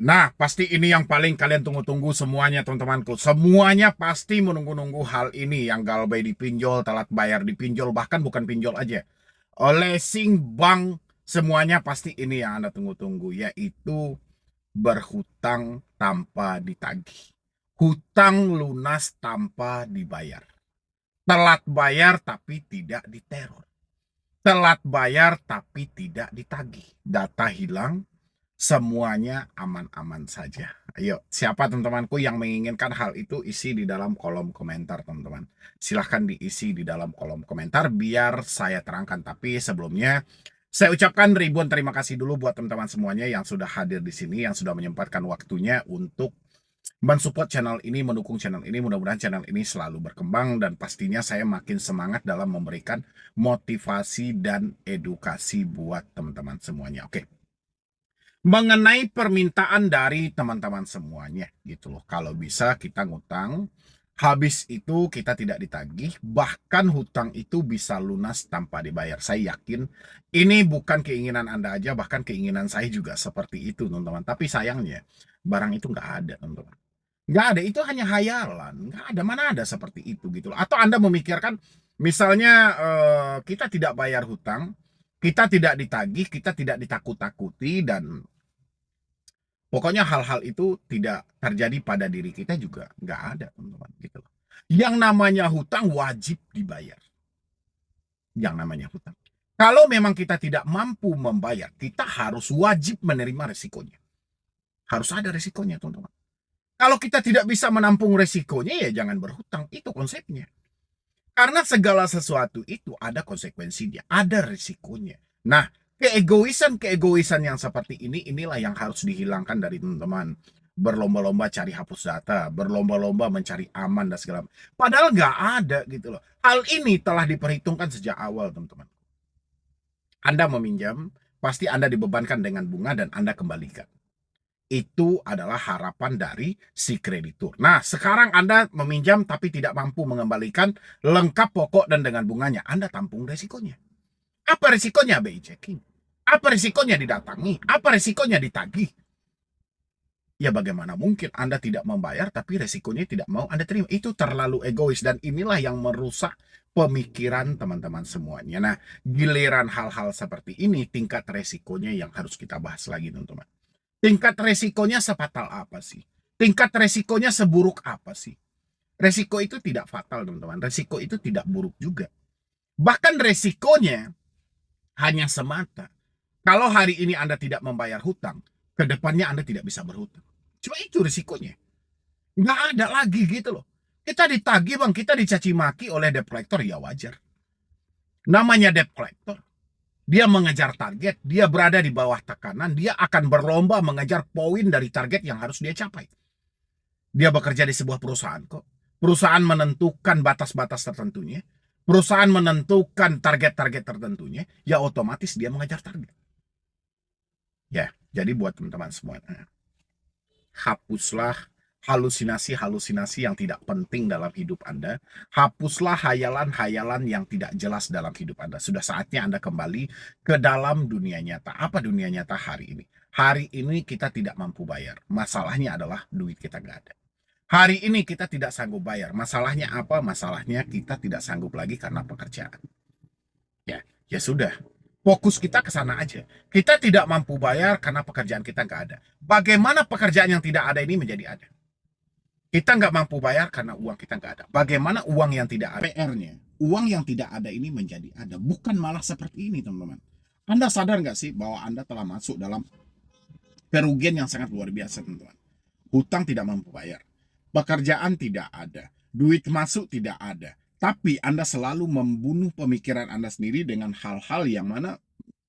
Nah, pasti ini yang paling kalian tunggu-tunggu semuanya, teman-temanku. Semuanya pasti menunggu-nunggu hal ini. Yang galbay dipinjol, telat bayar dipinjol, bahkan bukan pinjol aja. Oleh Sing Bank, semuanya pasti ini yang Anda tunggu-tunggu, yaitu berhutang tanpa ditagih. Hutang lunas tanpa dibayar. Telat bayar tapi tidak diteror. Telat bayar tapi tidak ditagih. Data hilang, semuanya aman-aman saja. Ayo, siapa teman-temanku yang menginginkan hal itu, isi di dalam kolom komentar, teman-teman. Silahkan diisi di dalam kolom komentar biar saya terangkan. Tapi sebelumnya, saya ucapkan ribuan terima kasih dulu buat teman-teman semuanya yang sudah hadir di sini, yang sudah menyempatkan waktunya untuk mensupport channel ini, mendukung channel ini. Mudah-mudahan channel ini selalu berkembang dan pastinya saya makin semangat dalam memberikan motivasi dan edukasi buat teman-teman semuanya. Oke. Mengenai permintaan dari teman-teman semuanya gitu loh. Kalau bisa kita ngutang, habis itu kita tidak ditagih, bahkan hutang itu bisa lunas tanpa dibayar. Saya yakin ini bukan keinginan Anda aja, bahkan keinginan saya juga seperti itu, teman-teman. Tapi sayangnya barang itu nggak ada, teman-teman. Nggak ada, itu hanya hayalan. Nggak ada, mana ada seperti itu gitu loh. Atau Anda memikirkan, misalnya kita tidak bayar hutang, kita tidak ditagih, kita tidak ditakut-takuti, dan pokoknya hal-hal itu tidak terjadi pada diri kita juga nggak ada, teman-teman. Gitu loh. Yang namanya hutang wajib dibayar. Yang namanya hutang. Kalau memang kita tidak mampu membayar, kita harus wajib menerima resikonya. Harus ada resikonya, teman-teman. Kalau kita tidak bisa menampung resikonya, ya jangan berhutang. Itu konsepnya. Karena segala sesuatu itu ada konsekuensinya, ada risikonya. Nah, keegoisan yang seperti ini, inilah yang harus dihilangkan dari teman-teman. Berlomba-lomba cari hapus data, berlomba-lomba mencari aman dan segala macam. Padahal nggak ada gitu loh. Hal ini telah diperhitungkan sejak awal, teman-teman. Anda meminjam, pasti Anda dibebankan dengan bunga dan Anda kembalikan. Itu adalah harapan dari si kreditur. Nah, sekarang Anda meminjam tapi tidak mampu mengembalikan lengkap pokok dan dengan bunganya. Anda tampung resikonya. Apa resikonya BI checking? Apa resikonya didatangi? Apa resikonya ditagih? Ya bagaimana mungkin Anda tidak membayar tapi resikonya tidak mau Anda terima. Itu terlalu egois dan inilah yang merusak pemikiran teman-teman semuanya. Nah, giliran hal-hal seperti ini, tingkat resikonya yang harus kita bahas lagi, teman-teman. Tingkat resikonya sefatal apa sih? Tingkat resikonya seburuk apa sih? Resiko itu tidak fatal, teman-teman. Resiko itu tidak buruk juga. Bahkan resikonya hanya semata. Kalau hari ini Anda tidak membayar hutang, ke depannya Anda tidak bisa berhutang. Cuma itu resikonya. Nggak ada lagi gitu loh. Kita ditagih bang, kita dicaci maki oleh debt collector, ya wajar. Namanya debt collector. Dia mengejar target, dia berada di bawah tekanan, dia akan berlomba mengejar poin dari target yang harus dia capai. Dia bekerja di sebuah perusahaan kok. Perusahaan menentukan batas-batas tertentunya. Perusahaan menentukan target-target tertentunya. Ya otomatis dia mengejar target. Ya, jadi buat teman-teman semuanya, hapuslah halusinasi-halusinasi yang tidak penting dalam hidup Anda. Hapuslah hayalan-hayalan yang tidak jelas dalam hidup Anda. Sudah saatnya Anda kembali ke dalam dunia nyata. Apa dunia nyata hari ini? Hari ini kita tidak mampu bayar. Masalahnya adalah duit kita nggak ada. Hari ini kita tidak sanggup bayar. Masalahnya apa? Masalahnya kita tidak sanggup lagi karena pekerjaan. Ya, ya sudah. Fokus kita ke sana aja. Kita tidak mampu bayar karena pekerjaan kita nggak ada. Bagaimana pekerjaan yang tidak ada ini menjadi ada? Kita nggak mampu bayar karena uang kita nggak ada. Bagaimana uang yang tidak ada? PR-nya, uang yang tidak ada ini menjadi ada. Bukan malah seperti ini, teman-teman. Anda sadar nggak sih bahwa Anda telah masuk dalam kerugian yang sangat luar biasa, teman-teman. Hutang tidak mampu bayar. Pekerjaan tidak ada. Duit masuk tidak ada. Tapi Anda selalu membunuh pemikiran Anda sendiri dengan hal-hal yang mana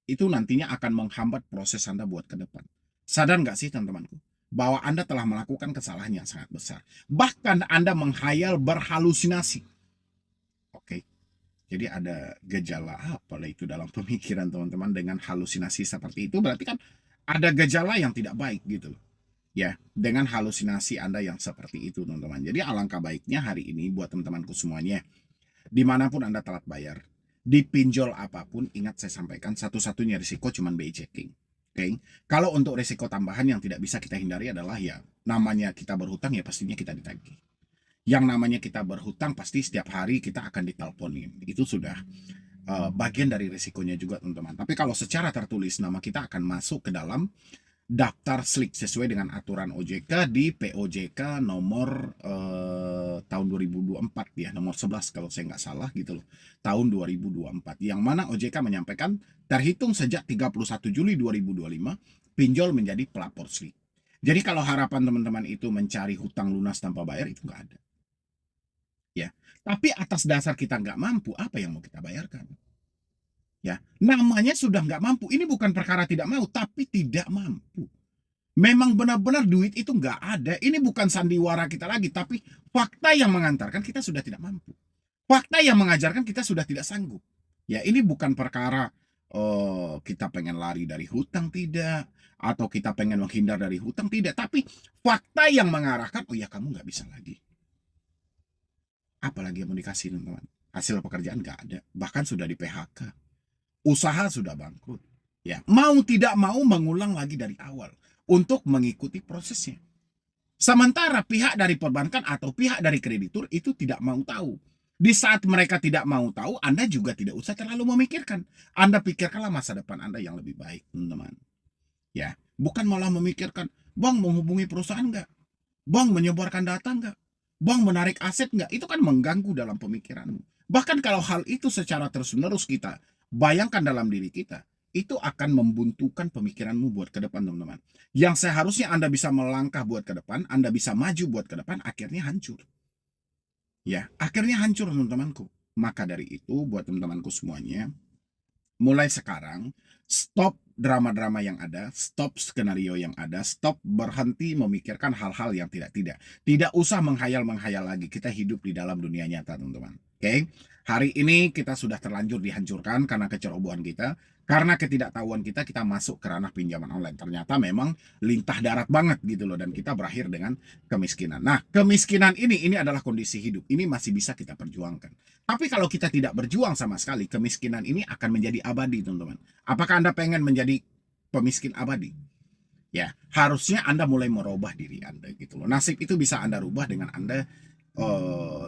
itu nantinya akan menghambat proses Anda buat ke depan. Sadar nggak sih teman-temanku? Bahwa Anda telah melakukan kesalahan yang sangat besar. Bahkan Anda menghayal berhalusinasi. Oke, jadi ada gejala apa itu dalam pemikiran teman-teman dengan halusinasi seperti itu? Berarti kan ada gejala yang tidak baik gitu loh. Ya, dengan halusinasi Anda yang seperti itu, teman-teman. Jadi alangkah baiknya hari ini buat teman-temanku semuanya, dimanapun Anda telat bayar, dipinjol apapun, ingat saya sampaikan, satu-satunya risiko cuma BI checking. Oke. Kalau untuk risiko tambahan yang tidak bisa kita hindari adalah ya namanya kita berhutang ya pastinya kita ditagih. Yang namanya kita berhutang pasti setiap hari kita akan diteleponin. Itu sudah bagian dari risikonya juga teman-teman. Tapi kalau secara tertulis nama kita akan masuk ke dalam daftar SLIK sesuai dengan aturan OJK di POJK nomor tahun 2024 ya, nomor 11 kalau saya nggak salah gitu loh, tahun 2024. Yang mana OJK menyampaikan terhitung sejak 31 Juli 2025 pinjol menjadi pelapor SLIK. Jadi kalau harapan teman-teman itu mencari hutang lunas tanpa bayar itu nggak ada. Ya, tapi atas dasar kita nggak mampu, apa yang mau kita bayarkan? Ya, namanya sudah nggak mampu. Ini bukan perkara tidak mau, tapi tidak mampu. Memang benar-benar duit itu nggak ada. Ini bukan sandiwara kita lagi, tapi fakta yang mengantarkan kita sudah tidak mampu. Fakta yang mengajarkan kita sudah tidak sanggup. Ya, ini bukan perkara kita pengen lari dari hutang tidak, atau kita pengen menghindar dari hutang tidak, tapi fakta yang mengarahkan, oh ya kamu nggak bisa lagi. Apalagi yang mau dikasih teman-teman? Hasil pekerjaan nggak ada, bahkan sudah di PHK. Usaha sudah bangkrut. Ya, mau tidak mau mengulang lagi dari awal untuk mengikuti prosesnya. Sementara pihak dari perbankan atau pihak dari kreditur itu tidak mau tahu. Di saat mereka tidak mau tahu, Anda juga tidak usah terlalu memikirkan. Anda pikirkanlah masa depan Anda yang lebih baik, teman-teman. Ya, bukan malah memikirkan, Bang menghubungi perusahaan nggak? Bang menyebarkan data nggak? Bang menarik aset nggak? Itu kan mengganggu dalam pemikiranmu. Bahkan kalau hal itu secara terus-menerus kita bayangkan dalam diri kita, itu akan membuntukan pemikiranmu buat ke depan, teman-teman. Yang seharusnya Anda bisa melangkah buat ke depan, Anda bisa maju buat ke depan, akhirnya hancur. Ya, akhirnya hancur, teman-temanku. Maka dari itu, buat teman-temanku semuanya, mulai sekarang, stop drama-drama yang ada, stop skenario yang ada, stop berhenti memikirkan hal-hal yang tidak-tidak. Tidak usah menghayal-menghayal lagi. Kita hidup di dalam dunia nyata, teman-teman. Oke? Hari ini kita sudah terlanjur dihancurkan karena kecerobohan kita. Karena ketidaktahuan kita, kita masuk ke ranah pinjaman online. Ternyata memang lintah darat banget gitu loh. Dan kita berakhir dengan kemiskinan. Nah, kemiskinan ini adalah kondisi hidup. Ini masih bisa kita perjuangkan. Tapi kalau kita tidak berjuang sama sekali, kemiskinan ini akan menjadi abadi, teman-teman. Apakah Anda pengen menjadi pemiskin abadi? Ya, harusnya Anda mulai merubah diri Anda gitu loh. Nasib itu bisa Anda rubah dengan Anda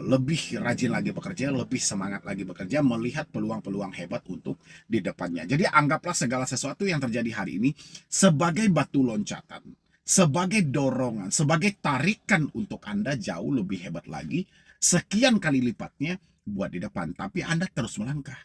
lebih rajin lagi bekerja, lebih semangat lagi bekerja, melihat peluang-peluang hebat untuk di depannya. Jadi anggaplah segala sesuatu yang terjadi hari ini sebagai batu loncatan, sebagai dorongan, sebagai tarikan untuk Anda jauh lebih hebat lagi, sekian kali lipatnya buat di depan. Tapi Anda terus melangkah.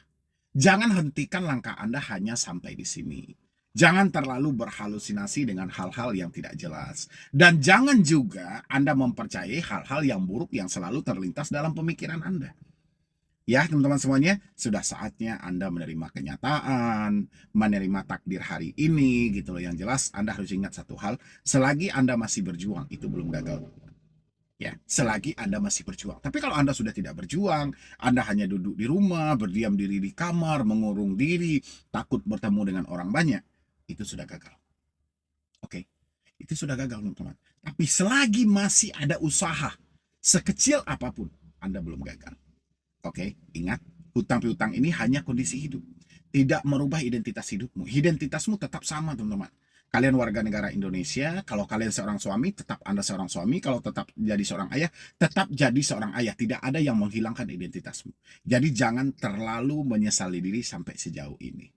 Jangan hentikan langkah Anda hanya sampai di sini. Jangan terlalu berhalusinasi dengan hal-hal yang tidak jelas. Dan jangan juga Anda mempercayai hal-hal yang buruk yang selalu terlintas dalam pemikiran Anda. Ya, teman-teman semuanya, sudah saatnya Anda menerima kenyataan, menerima takdir hari ini, gitu loh. Yang jelas, Anda harus ingat satu hal, selagi Anda masih berjuang, itu belum gagal. Ya, selagi Anda masih berjuang. Tapi kalau Anda sudah tidak berjuang, Anda hanya duduk di rumah, berdiam diri di kamar, mengurung diri, takut bertemu dengan orang banyak, itu sudah gagal. Oke, itu sudah gagal, teman-teman. Tapi selagi masih ada usaha, sekecil apapun, Anda belum gagal. Oke, ingat, hutang piutang ini hanya kondisi hidup. Tidak merubah identitas hidupmu. Identitasmu tetap sama, teman-teman. Kalian warga negara Indonesia, kalau kalian seorang suami, tetap Anda seorang suami. Kalau tetap jadi seorang ayah, tetap jadi seorang ayah. Tidak ada yang menghilangkan identitasmu. Jadi jangan terlalu menyesali diri sampai sejauh ini.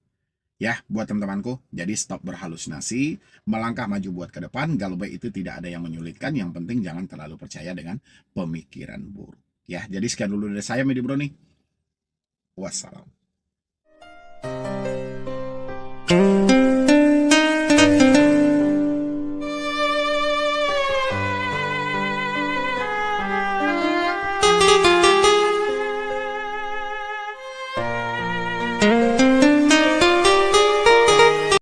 Ya, buat teman-temanku, jadi stop berhalusinasi, melangkah maju buat ke depan. Galbay itu tidak ada yang menyulitkan, yang penting jangan terlalu percaya dengan pemikiran buruk. Ya, jadi sekian dulu dari saya, Medi Bro nih. Wassalam.